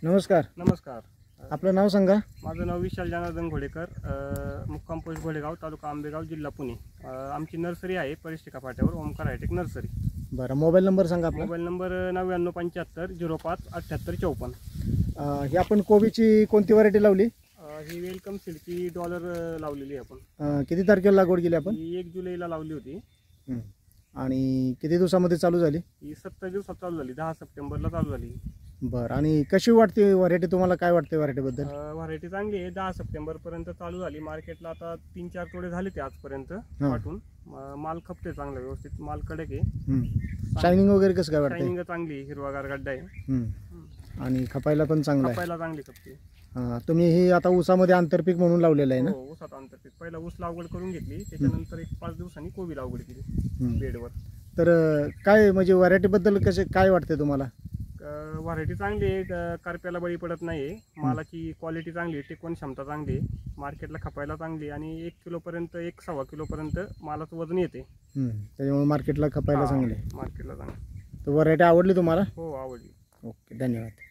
नमस्कार. नमस्कार. आपलं नाव सांगा. माझं नाव विशाल जनार्दन घोडेकर, मुक्काम पोस्ट घोडेगाव, तालुका आंबेगाव, जिल्हा पुणे. आमची नर्सरी आहे परिष्टिका फाट्यावर, ओमकार हायटेक नर्सरी. बरं, मोबाईल नंबर सांगा आपला. Mobile number 9975 05 78 54. ही आपण कोबीची कोणती व्हरायटी लावली? ही वेलकम सिल्की डॉलर लावलेली आहे आपण. किती तारखेला लागवड केली आपण? ही 1 जुलैला लावली होती. आणि किती दिवसामध्ये चालू झाली? ही 70 दिवसात चालू झाली, 10 सप्टेंबरला चालू झाली. बरं, आणि कशी वाटते व्हरायटी? तुम्हाला काय वाटते व्हरायटीबद्दल? व्हरायटी चांगली आहे. 10 सप्टेंबरपर्यंत चालू झाली. मार्केटला आता 3-4 तोडे झाले ते आजपर्यंत वाटून. माल खपते चांगला, व्यवस्थित माल कडक आहे. शायनिंग वगैरे कसं काय वाटतं? शायनिंग चांगली, हिरवागार गड्डा आहे आणि खपायला पण चांगला आहे. खपायला चांगली खपते. तुम्ही ही आता ऊसामध्ये आंतरपीक म्हणून लावलेलं आहे ना? हो, ऊसात आंतरपीक. पहिला ऊस लागवड करून घेतली, त्याच्यानंतर 1-5 दिवसांनी कोबी लागवड केली बेडवर. तर काय म्हणजे व्हरायटीबद्दल कसे काय वाटते तुम्हाला? व्हरायटी चांगली आहे, करप्याला बळी पडत नाही. मालाची क्वालिटी चांगली आहे, टिकवण क्षमता चांगली आहे, मार्केटला खपायला चांगली आणि 1 किलोपर्यंत 1.25 किलोपर्यंत मालाचं वजन येते. त्याच्यामुळे मार्केटला खपायला चांगले. मार्केटला चांगली. तर व्हरायटी आवडली तुम्हाला? हो, आवडली. ओके, धन्यवाद.